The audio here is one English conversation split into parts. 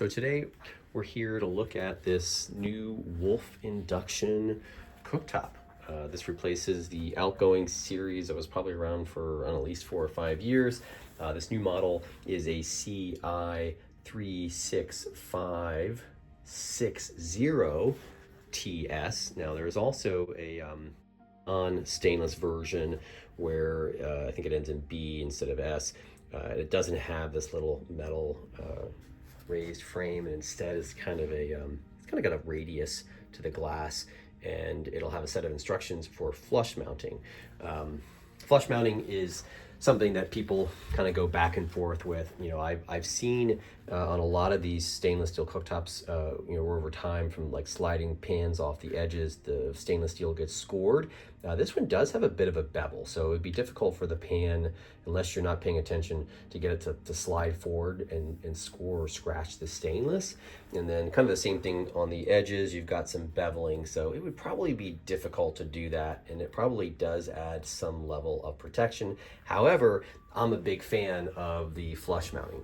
So today we're here to look at this new Wolf Induction cooktop. This replaces the outgoing series that was probably around for at least 4 or 5 years. This new model is a CI36560TS. Now there's also a non-stainless version where I think it ends in B instead of S. It doesn't have this little metal raised frame, and instead it's kind of got a radius to the glass, and it'll have a set of instructions for flush mounting. Flush mounting is something that people kind of go back and forth with. You know, I've seen on a lot of these stainless steel cooktops, you know, where over time from like sliding pans off the edges, the stainless steel gets scored. This one does have a bit of a bevel, so it'd be difficult for the pan, unless you're not paying attention, to get it to slide forward and score or scratch the stainless. And then kind of the same thing on the edges, you've got some beveling, so it would probably be difficult to do that, and it probably does add some level of protection. However, I'm a big fan of the flush mounting.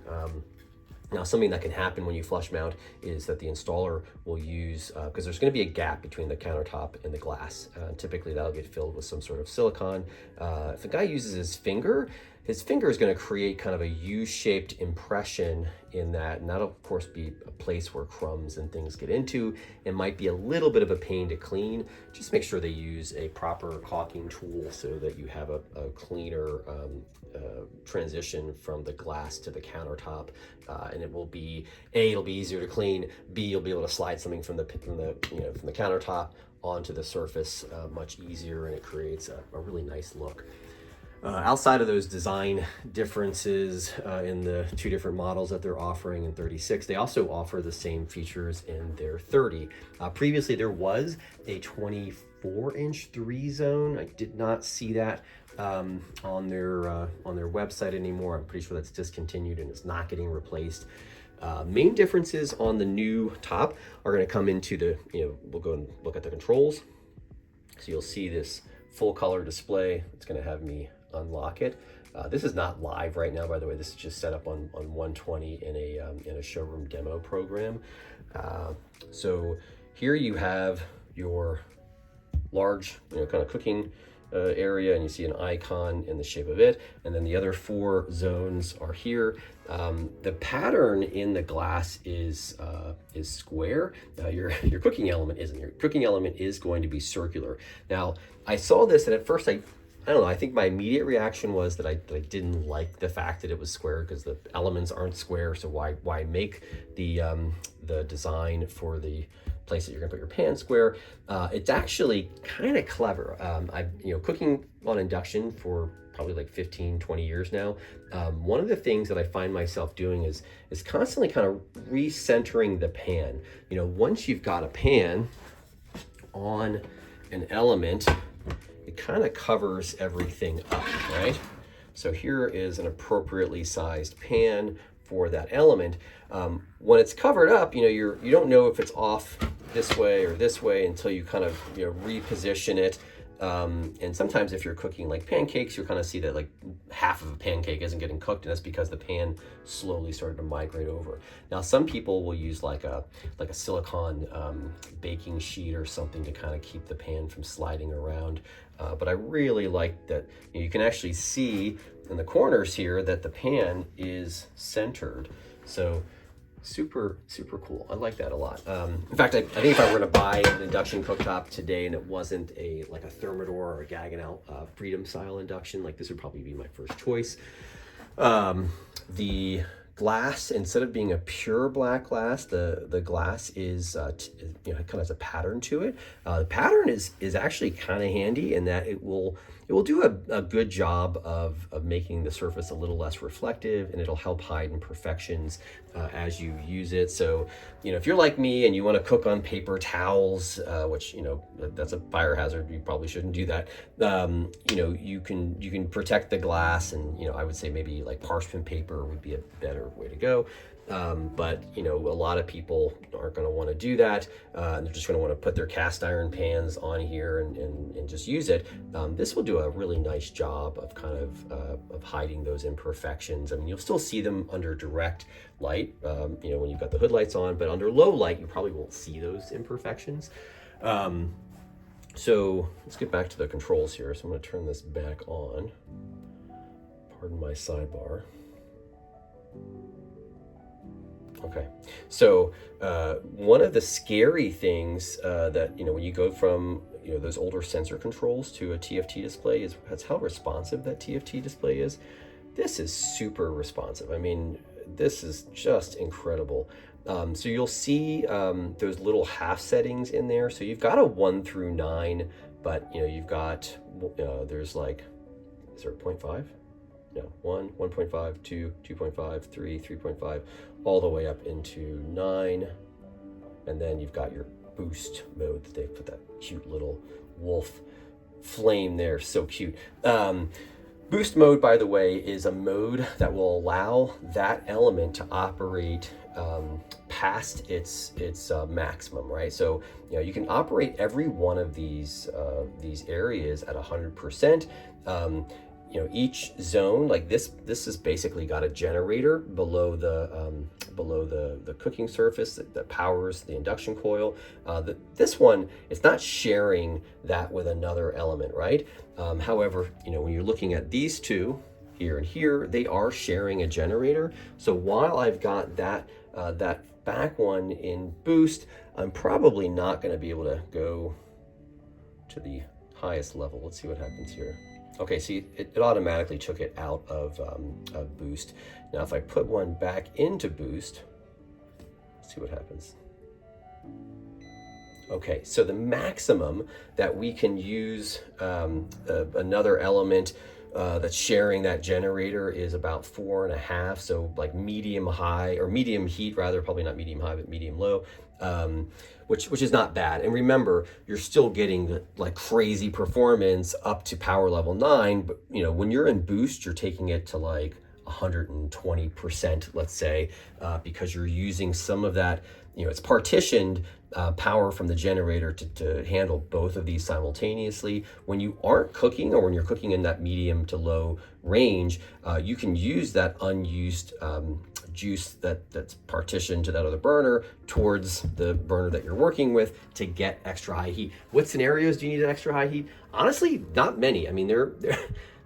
Now, something that can happen when you flush mount is that the installer will use, because there's going to be a gap between the countertop and the glass. Typically, that'll get filled with some sort of silicone. If the guy uses his finger is going to create kind of a U-shaped impression in that, and that'll of course be a place where crumbs and things get into. It might be a little bit of a pain to clean. Just make sure they use a proper caulking tool so that you have a cleaner transition from the glass to the countertop, and it will be it'll be easier to clean. B, you'll be able to slide something from the countertop onto the surface much easier, and it creates a really nice look. Outside of those design differences in the 2 different models that they're offering in 36, they also offer the same features in their 30. Previously, there was a 24-inch 3-zone. I did not see that on their website anymore. I'm pretty sure that's discontinued and it's not getting replaced. Main differences on the new top are going to come into we'll go and look at the controls. So you'll see this full color display. It's going to have me unlock it. This is not live right now, by the way. This is just set up on 120 in a showroom demo program. So here you have your large, kind of cooking area, and you see an icon in the shape of it, and then the other 4 zones are here. The pattern in the glass is square. Your cooking element isn't. Your cooking element is going to be circular. Now, I saw this, and at first I don't know, I think my immediate reaction was that I didn't like the fact that it was square, because the elements aren't square, so why make the design for the place that you're gonna put your pan square? It's actually kind of clever. I've cooking on induction for probably like 15-20 years now. One of the things that I find myself doing is constantly kind of recentering the pan. Once you've got a pan on an element, it kind of covers everything up, right? So here is an appropriately sized pan for that element. When it's covered up, you don't know if it's off this way or this way until you kind of reposition it. And sometimes if you're cooking like pancakes, you'll kind of see that like half of a pancake isn't getting cooked, and that's because the pan slowly started to migrate over. Now, some people will use like a silicone baking sheet or something to kind of keep the pan from sliding around. But I really like that you can actually see in the corners here that the pan is centered. So super cool. I like that a lot. In fact, I think if I were to buy an induction cooktop today and it wasn't like a Thermador or a Gaggenau Freedom style induction, like this would probably be my first choice. The glass, instead of being a pure black glass, the glass is kind of has a pattern to it. The pattern is actually kind of handy in that it will do a good job of making the surface a little less reflective, and it'll help hide imperfections as you use it. So if you're like me and you want to cook on paper towels, which that's a fire hazard, you probably shouldn't do that. You can protect the glass, and I would say maybe like parchment paper would be a better better way to go. But you know, a lot of people aren't going to want to do that. They're just going to want to put their cast iron pans on here and just use it. This will do a really nice job of kind of hiding those imperfections. I mean, you'll still see them under direct light, you know, when you've got the hood lights on, but under low light, you probably won't see those imperfections. So let's get back to the controls here. So I'm going to turn this back on. Pardon my sidebar. Okay, so one of the scary things that, you know, when you go from, you know, those older sensor controls to a TFT display is that's how responsive that TFT display is. This is super responsive. I mean, this is just incredible. So you'll see those little half settings in there. So you've got a 1 through 9, but you know, you've got, there's like, is there a 0.5? No, 1, 1.5, 2, 2.5, 3, 3.5, all the way up into 9. And then you've got your boost mode that they put that cute little wolf flame there. So cute. Boost mode, by the way, is a mode that will allow that element to operate past its maximum, right? So, you know, you can operate every one of these areas at 100%. You know, each zone, like this has basically got a generator below the cooking surface that powers the induction coil. This one, it's not sharing that with another element, right? However, you know, when you're looking at these two here and here, they are sharing a generator. So while I've got that back one in boost, I'm probably not going to be able to go to the highest level. Let's see what happens here. Okay, see, it automatically took it out of boost. Now, if I put one back into boost, let's see what happens. Okay, so the maximum that we can use another element that's sharing that generator is about 4.5. So like medium high, or medium heat rather, probably not medium high, but medium low. Which is not bad. And remember, you're still getting the like crazy performance up to power level 9, but you know, when you're in boost, you're taking it to like 120%, let's say, because you're using some of that, you know, it's partitioned power from the generator to handle both of these simultaneously. When you aren't cooking, or when you're cooking in that medium to low range, you can use that unused juice that's partitioned to that other burner towards the burner that you're working with to get extra high heat. What scenarios do you need an extra high heat? Honestly, not many. I mean,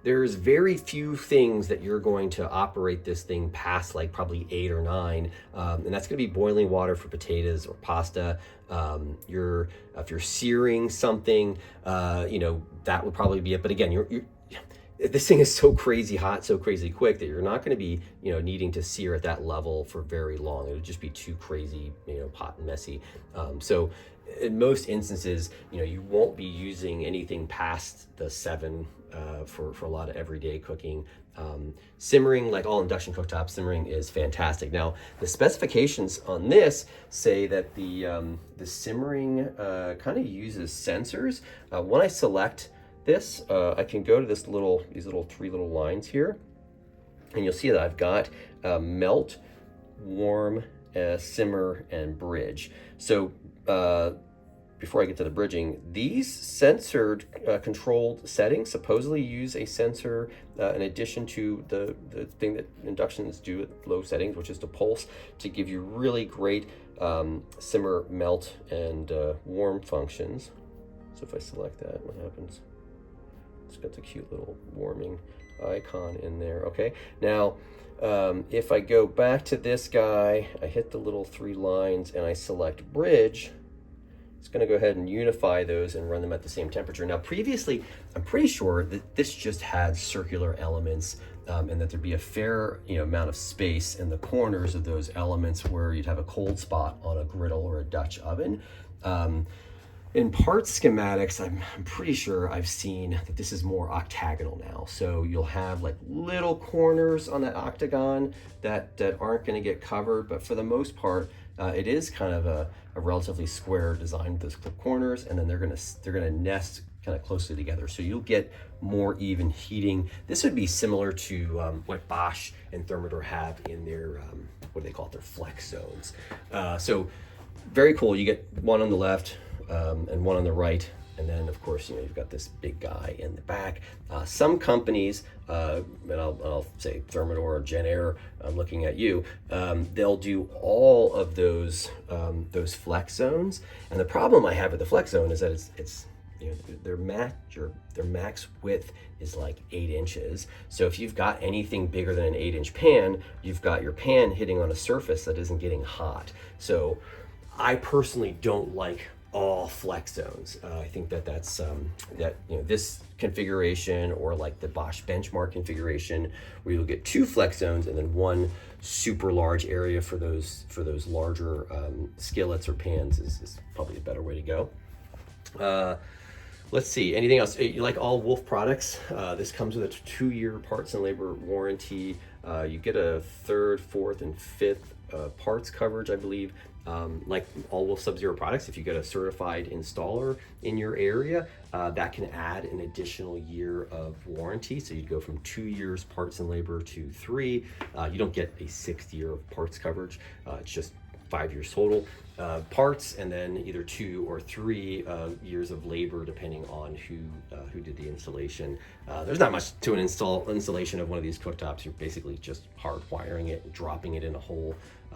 there's very few things that you're going to operate this thing past like probably 8 or 9, and that's going to be boiling water for potatoes or pasta. If you're searing something, you know, that would probably be it. But again, this thing is so crazy hot, so crazy quick that you're not going to be, you know, needing to sear at that level for very long. It would just be too crazy, you know, hot and messy. So in most instances, you know, you won't be using anything past the 7 for a lot of everyday cooking. Simmering, like all induction cooktop, simmering is fantastic. Now, the specifications on this say that the simmering kind of uses sensors. When I select this, I can go to these little 3 little lines here, and you'll see that I've got melt, warm, simmer, and bridge. So before I get to the bridging, these censored controlled settings supposedly use a sensor in addition to the thing that inductions do at low settings, which is to pulse, to give you really great simmer, melt, and warm functions. So if I select that, what happens? It's got the cute little warming icon in there. Okay, now if I go back to this guy, I hit the little 3 lines and I select bridge, it's going to go ahead and unify those and run them at the same temperature. Now previously, I'm pretty sure that this just had circular elements, and that there'd be a fair, you know, amount of space in the corners of those elements where you'd have a cold spot on a griddle or a Dutch oven. In parts schematics, I'm pretty sure I've seen that this is more octagonal now. So you'll have like little corners on that octagon that aren't going to get covered, but for the most part, it is kind of a relatively square design with those clip corners, and then they're gonna nest kind of closely together. So you'll get more even heating. This would be similar to what Bosch and Thermador have in their, what do they call it, their flex zones. So very cool. You get one on the left and one on the right. And then, of course, you've got this big guy in the back. Some companies, and I'll say Thermador or Genair, I'm looking at you, they'll do all of those flex zones. And the problem I have with the flex zone is that it's their max width is like 8 inches. So if you've got anything bigger than an 8-inch pan, you've got your pan hitting on a surface that isn't getting hot. So I personally don't like all flex zones. I think that's this configuration, or like the Bosch benchmark configuration, where you'll get 2 flex zones and then 1 super large area for those larger skillets or pans is probably a better way to go. Let's see, anything else? You like all Wolf products? This comes with a 2-year parts and labor warranty. You get a 3rd, 4th, and 5th parts coverage, I believe. Like all Wolf Sub-Zero products, if you get a certified installer in your area, that can add an additional year of warranty. So you'd go from 2 years parts and labor to 3. You don't get a 6th year of parts coverage. It's just 5 years total parts, and then either 2 or 3 years of labor, depending on who did the installation. There's not much to an installation of one of these cooktops. You're basically just hardwiring it and dropping it in a hole.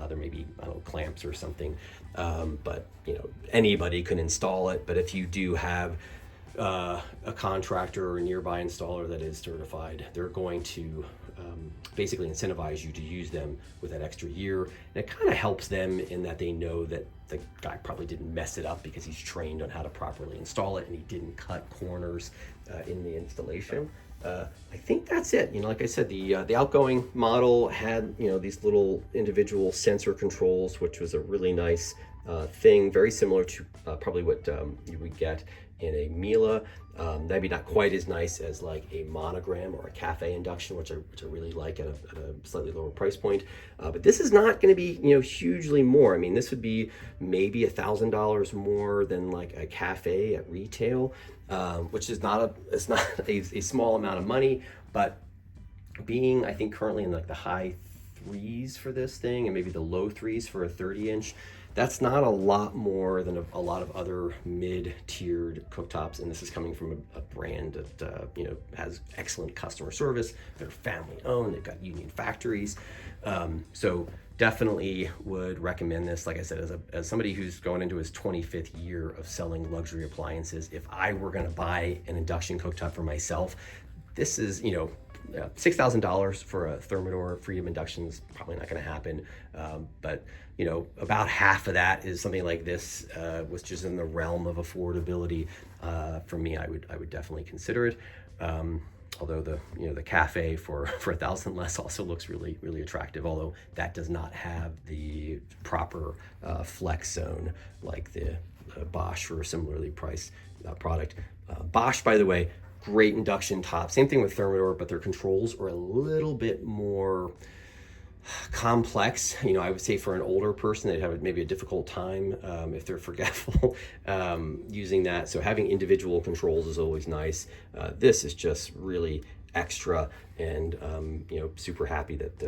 There may be, I don't know, clamps or something, but anybody can install it. But if you do have a contractor or a nearby installer that is certified, they're going to basically incentivize you to use them with that extra year. And it kind of helps them in that they know that the guy probably didn't mess it up because he's trained on how to properly install it, and he didn't cut corners in the installation. I think that's it. Like I said, the outgoing model had these little individual sensor controls, which was a really nice thing, very similar to probably what you would get in a Miele. Maybe not quite as nice as like a Monogram or a Cafe Induction, which I really like at a slightly lower price point. But this is not going to be hugely more. I mean, this would be maybe $1,000 more than like a Cafe at retail, which is not a small amount of money. But being, I think, currently in like the high 3s for this thing, and maybe the low 3s for a 30-inch. That's not a lot more than a lot of other mid-tiered cooktops, and this is coming from a brand that has excellent customer service. They're family-owned. They've got union factories, so definitely would recommend this. Like I said, as somebody who's going into his 25th year of selling luxury appliances, if I were going to buy an induction cooktop for myself, this is $6,000 for a Thermador Freedom Induction is probably not going to happen, but about half of that is something like this, which is in the realm of affordability. For me, I would definitely consider it. Although the Cafe for $1,000 less also looks really, really attractive. Although that does not have the proper flex zone like the Bosch for a similarly priced product. Bosch, by the way, great induction top. Same thing with Thermador, but their controls are a little bit more complex. I would say for an older person, they'd have maybe a difficult time if they're forgetful using that. So having individual controls is always nice. This is just really extra, and super happy that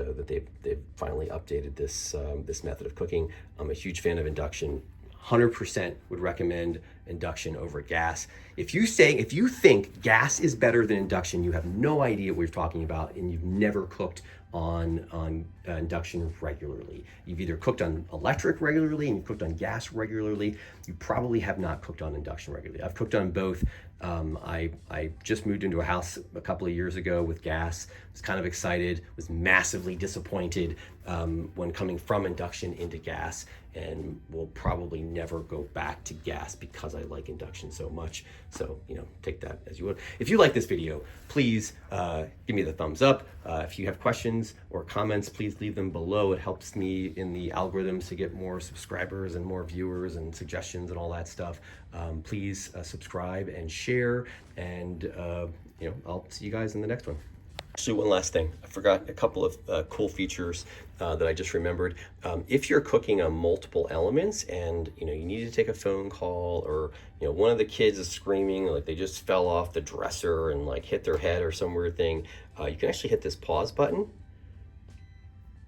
they've finally updated this method of cooking. I'm a huge fan of induction. 100% would recommend induction over gas. If you think gas is better than induction, you have no idea what you're talking about, and you've never cooked on induction regularly. You've either cooked on electric regularly and you've cooked on gas regularly. You probably have not cooked on induction regularly. I've cooked on both. I just moved into a house a couple of years ago with gas. Was kind of excited, was massively disappointed when coming from induction into gas, and will probably never go back to gas because I like induction so much. So, take that as you would. If you like this video, please give me the thumbs up. If you have questions or comments, please leave them below. It helps me in the algorithms to get more subscribers and more viewers and suggestions and all that stuff. Please subscribe and share, and I'll see you guys in the next one. Actually, one last thing. I forgot a couple of cool features that I just remembered. If you're cooking on multiple elements and you need to take a phone call, or one of the kids is screaming like they just fell off the dresser and like hit their head or some weird thing, you can actually hit this pause button,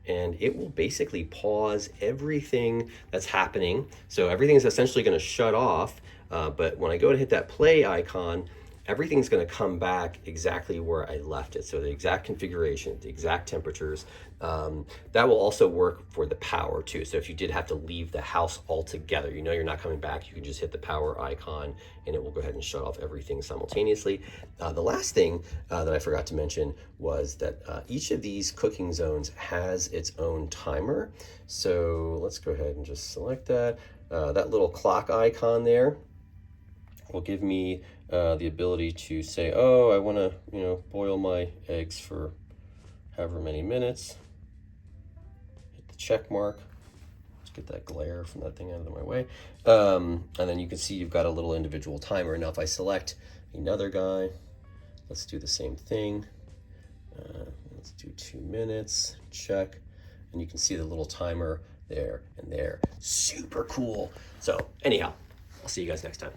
and it will basically pause everything that's happening. So everything is essentially going to shut off. But when I go to hit that play icon, everything's going to come back exactly where I left it. So the exact configuration, the exact temperatures. That will also work for the power too. So if you did have to leave the house altogether, you're not coming back, you can just hit the power icon and it will go ahead and shut off everything simultaneously. The last thing that I forgot to mention was that each of these cooking zones has its own timer. So let's go ahead and just select that. That little clock icon there will give me the ability to say, oh, I want to, boil my eggs for however many minutes. Hit the check mark. Let's get that glare from that thing out of my way. And then you can see you've got a little individual timer. Now, if I select another guy, let's do the same thing. Let's do 2 minutes, check. And you can see the little timer there and there. Super cool. So anyhow, I'll see you guys next time.